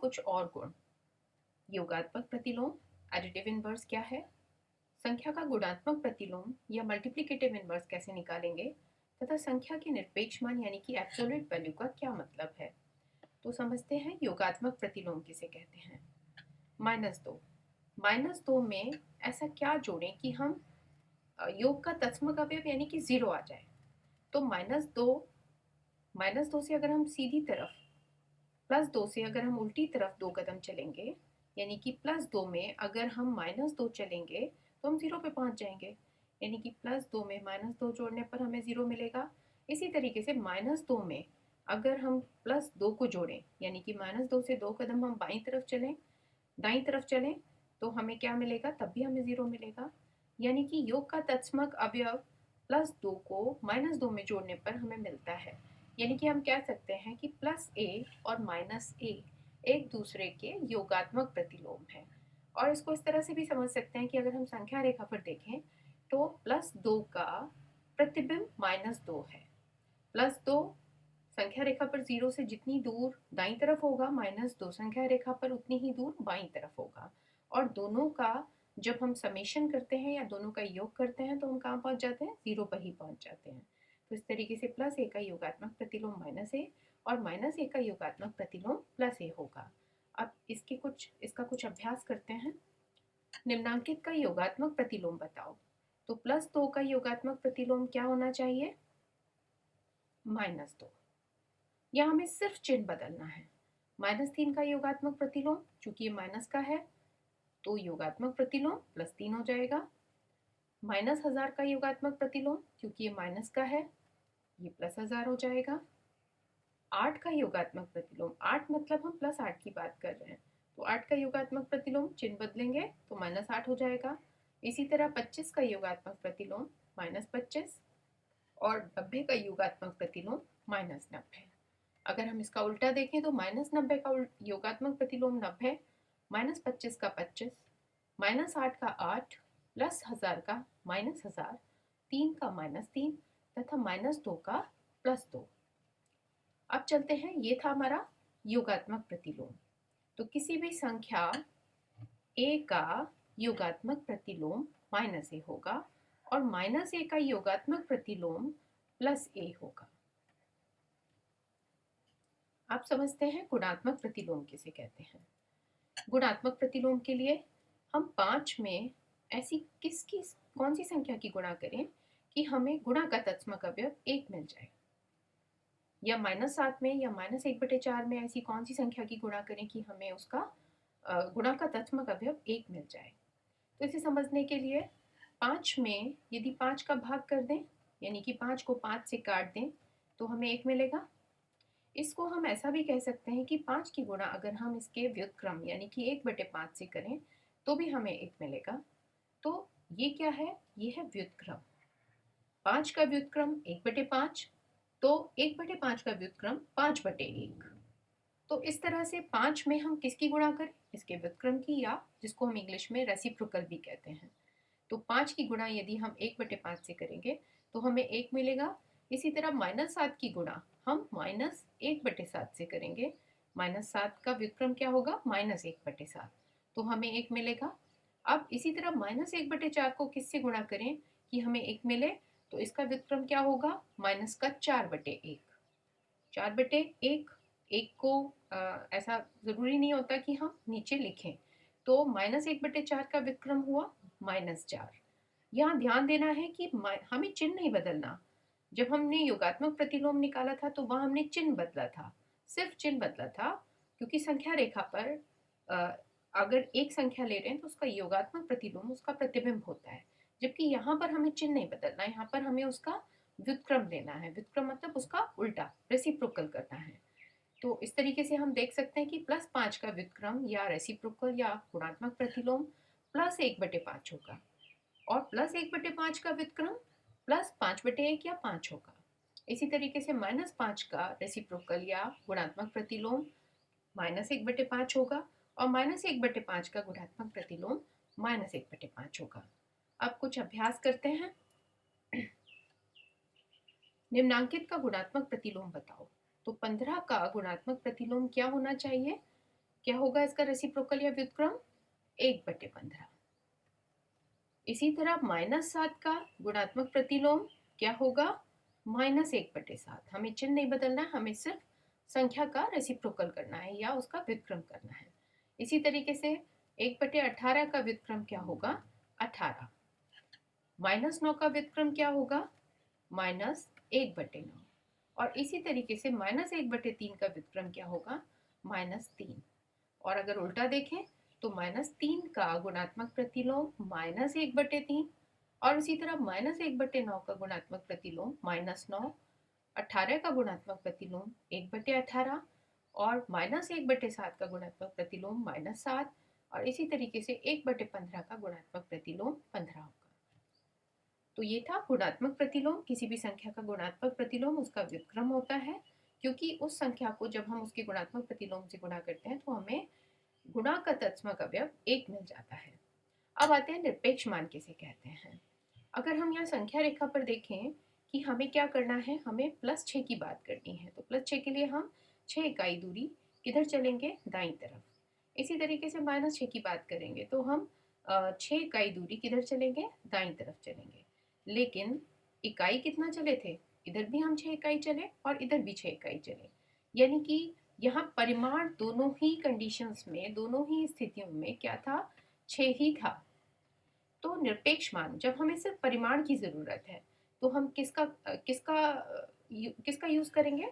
कुछ और गुण। योगात्मक प्रतिलोम, एडिटिव इनवर्स क्या है, संख्या का गुणात्मक प्रतिलोम या मल्टीप्लिकेटिव इनवर्स कैसे निकालेंगे, तथा संख्या के निरपेक्ष मान यानी कि एब्सोल्यूट वैल्यू का क्या मतलब है। तो समझते हैं योगात्मक प्रतिलोम किसे कहते हैं। -2। -2 में ऐसा क्या जोड़ें कि हम योग का तत्समक अवयव यानी कि 0 आ जाए। तो -2 से अगर हम सीधी तरफ, +2 से अगर हम उल्टी तरफ 2 कदम चलेंगे, यानी कि +2 में अगर हम -2 चलेंगे तो हम 0 पे पहुंच जाएंगे। यानी कि +2 में -2 जोड़ने पर हमें 0 मिलेगा। इसी तरीके से -2 में अगर हम +2 को जोड़ें, यानी कि -2 से 2 कदम हम बाईं तरफ चलें, दाईं तरफ चलें, तो हमें क्या मिलेगा, तब भी हमें 0 मिलेगा। यानी कि योग का तत्समक अवयव +2 को -2 में जोड़ने पर हमें मिलता है। यानी कि हम कह सकते हैं कि +a और -a एक दूसरे के योगात्मक प्रतिलोम है। और इसको इस तरह से भी समझ सकते हैं कि अगर हम संख्या रेखा पर देखें तो +2 का प्रतिबिंब -2 है। +2 संख्या रेखा पर 0 से जितनी दूर दाईं तरफ होगा, -2 संख्या रेखा पर उतनी ही दूर बाईं तरफ होगा। और दोनों का जब हम समेशन करते हैं या दोनों का योग करते हैं तो हम कहाँ पहुंच जाते हैं, 0 पर ही पहुंच जाते हैं। तो इस तरीके से +a का योगात्मक प्रतिलोम -a और -a का योगात्मक प्रतिलोम +a होगा। अब इसका कुछ अभ्यास करते हैं। निम्नांकित का योगात्मक प्रतिलोम बताओ। तो +2 का योगात्मक प्रतिलोम क्या होना चाहिए, -2। यहाँ हमें सिर्फ चिन्ह बदलना है। -3 का योगात्मक प्रतिलोम, चूंकि ये माइनस का है तो योगात्मक प्रतिलोम +3 हो जाएगा। -1000 का योगात्मक प्रतिलोम, क्योंकि ये माइनस का है, ये +1000 हो जाएगा। 8 का योगात्मक प्रतिलोम, 8 मतलब हम +8 की बात कर रहे हैं, तो 8 का योगात्मक प्रतिलोम चिन्ह बदलेंगे तो -8 हो जाएगा। इसी तरह 25 का योगात्मक प्रतिलोम -25 और 90 का योगात्मक प्रतिलोम -90। अगर हम इसका उल्टा देखें तो -90 का योगात्मक प्रतिलोम 90, -25 का 25, -8 का 8, +1000 का -1000, 3 का -3 तथा -2 का +2। अब चलते हैं, ये था हमारा योगात्मक प्रतिलोम। तो किसी भी संख्या a का योगात्मक प्रतिलोम -a होगा और -a का योगात्मक प्रतिलोम +a होगा। आप समझते हैं गुणात्मक प्रतिलोम किसे कहते हैं। गुणात्मक प्रतिलोम के लिए हम 5 में ऐसी कौन सी संख्या की गुणा करें कि हमें गुणा का तत्समक अवयव 1 मिल जाए, या -7 में या -1/4 में ऐसी कौन सी संख्या की गुणा करें कि हमें उसका गुणा का तत्समक अवयव 1 मिल जाए। तो इसे समझने के लिए 5 में यदि 5 का भाग कर दें, यानी कि 5 को 5 से काट दें, तो हमें 1 मिलेगा। इसको हम ऐसा भी कह सकते हैं कि 5 की गुणा अगर हम इसके व्युत्क्रम यानी कि 1/5 से करें तो भी हमें 1 मिलेगा। तो ये क्या है, ये है व्युत्क्रम। 5 का व्युत्क्रम 1/5, तो 1/5 का व्युत्क्रम 5/1। तो इस तरह से 5 में हम किसकी गुणा करें, इसके व्युत्क्रम की, या जिसको हम इंग्लिश में रेसिप्रोकल भी कहते हैं। तो 5 की गुणा यदि हम 1/5 से करेंगे तो हमें 1 मिलेगा। इसी तरह -7 की गुणा हम -1/7 से करेंगे। -7 का व्युत्क्रम क्या होगा, -1/7, तो हमें 1 मिलेगा। अब इसी तरह -1/4 को किससे गुणा करें कि हमें 1 मिले, तो इसका व्युत्क्रम क्या होगा, -4/1। 4/1, 1 को ऐसा ज़रूरी नहीं होता कि हम नीचे लिखें, तो -1/4 का व्युत्क्रम हुआ -4। यहाँ ध्यान देना है कि हमें चिन्ह नहीं बदलना। जब हमने योगात्मक प्रतिलोम निकाला था तो वहाँ हमने चिन्ह बदला था, सिर्फ चिन्ह बदला था, क्योंकि संख्या रेखा पर अ, अगर एक संख्या ले रहे हैं तो उसका योगात्मक प्रतिलोम उसका प्रतिबिंब होता है, जबकि यहाँ पर हमें चिन्ह नहीं बदलना है, यहाँ पर हमें उसका व्युत्क्रम लेना है। व्युत्क्रम मतलब उसका उल्टा, रेसिप्रोकल करना है। तो इस तरीके से हम देख सकते हैं कि +5 का व्युत्क्रम या रेसिप्रोकल या गुणात्मक प्रतिलोम +1/5 होगा, और +1/5 का व्युत्क्रम +5/1 या 5 होगा। इसी तरीके से -5 का रेसिप्रोकल या गुणात्मक प्रतिलोम -1/5 होगा, और -1/5 का गुणात्मक प्रतिलोम -1/5 होगा। अब कुछ अभ्यास करते हैं। निम्नांकित का गुणात्मक प्रतिलोम बताओ। तो 15 का गुणात्मक प्रतिलोम क्या होना चाहिए, क्या होगा इसका रेसिप्रोकल या व्युत्क्रम? 1/15। इसी तरह -7 का गुणात्मक प्रतिलोम क्या होगा? -1/7। हमें चिन्ह नहीं बदलना, हमें सिर्फ संख्या का रेसिप्रोकल करना है या उसका व्युत्क्रम करना है। इसी तरीके से 1/18 का व्युत्क्रम क्या होगा? 18। -9 का व्युत्क्रम क्या होगा? -1/9। और इसी तरीके से -1/3 का व्युत्क्रम क्या होगा? -3। और अगर उल्टा देखें तो -3 का गुणात्मक प्रतिलोम -1/3 और इसी तरह -1/9 का गुणात्मक प्रतिलोम -9, 18 का गुणात्मक प्रतिलोम 1/18 और -1/7 का गुणात्मक प्रतिलोम -7 और इसी तरीके से 1/15 का गुणात्मक प्रतिलोम 15 होगा। तो ये था गुणात्मक प्रतिलोम। किसी भी संख्या का गुणात्मक प्रतिलोम उसका व्युत्क्रम होता है, क्योंकि उस संख्या को जब हम उसके गुणात्मक प्रतिलोम से गुणा करते हैं तो हमें गुणा का तत्समक अवयव 1 मिल जाता है। अब आते हैं निरपेक्ष मान किसे कहते हैं। अगर हम यहाँ संख्या रेखा पर देखें कि हमें क्या करना है, हमें +6 की बात करनी है, तो +6 के लिए हम 6 इकाई दूरी किधर चलेंगे? दाईं तरफ। इसी तरीके से -6 की बात करेंगे तो हम 6 इकाई दूरी किधर चलेंगे? दाईं तरफ चलेंगे। लेकिन इकाई कितना चले थे? इधर भी हम 6 इकाई चले और इधर भी 6 इकाई चले, यानी कि यहाँ परिमाण दोनों ही कंडीशंस में, दोनों ही स्थितियों में क्या था? 6 ही था। तो निरपेक्ष मान जब हमें सिर्फ परिमाण की जरूरत है तो हम किसका यूज करेंगे?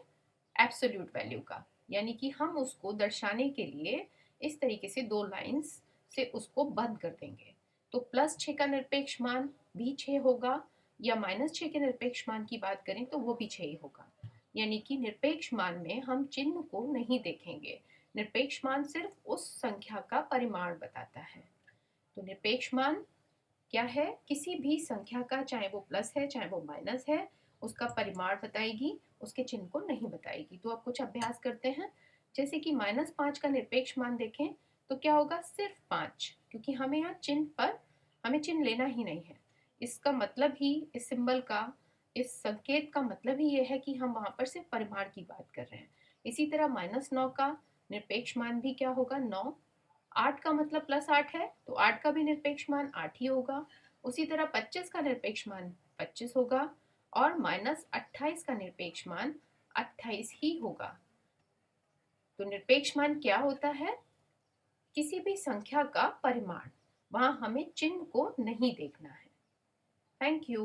एब्सोल्यूट वैल्यू का। यानी कि हम उसको दर्शाने के लिए इस तरीके से 2 लाइंस से उसको बंद कर देंगे। तो +6 का निरपेक्ष मान भी 6 होगा, या -6 के निरपेक्ष मान की बात करें तो वो भी 6 ही होगा। यानी कि निरपेक्ष मान में हम चिन्ह को नहीं देखेंगे, निरपेक्ष मान सिर्फ उस संख्या का परिमाण बताता है। तो निरपेक्ष मान क्या है? किसी भी संख्या का, चाहे वो प्लस है चाहे वो माइनस है, उसका परिमाण बताएगी, उसके चिन्ह को नहीं बताएगी। तो अब कुछ अभ्यास करते हैं। जैसे कि -5 का निरपेक्ष मान देखें तो क्या होगा? सिर्फ 5, क्योंकि हमें यहाँ चिन्ह पर, हमें चिन्ह लेना ही नहीं है। इसका मतलब ही, इस सिंबल का, इस संकेत का मतलब ही ये है कि हम वहां पर सिर्फ परिमाण की बात कर रहे हैं। इसी तरह -9 का निरपेक्ष मान भी क्या होगा? 9। 8 का मतलब +8 है, तो 8 का भी निरपेक्ष मान 8 ही होगा। उसी तरह 25 का निरपेक्ष मान 25 होगा और -28 का निरपेक्ष मान 28 ही होगा। तो निरपेक्ष मान क्या होता है? किसी भी संख्या का परिमाण। वहां हमें चिन्ह को नहीं देखना है। Thank you.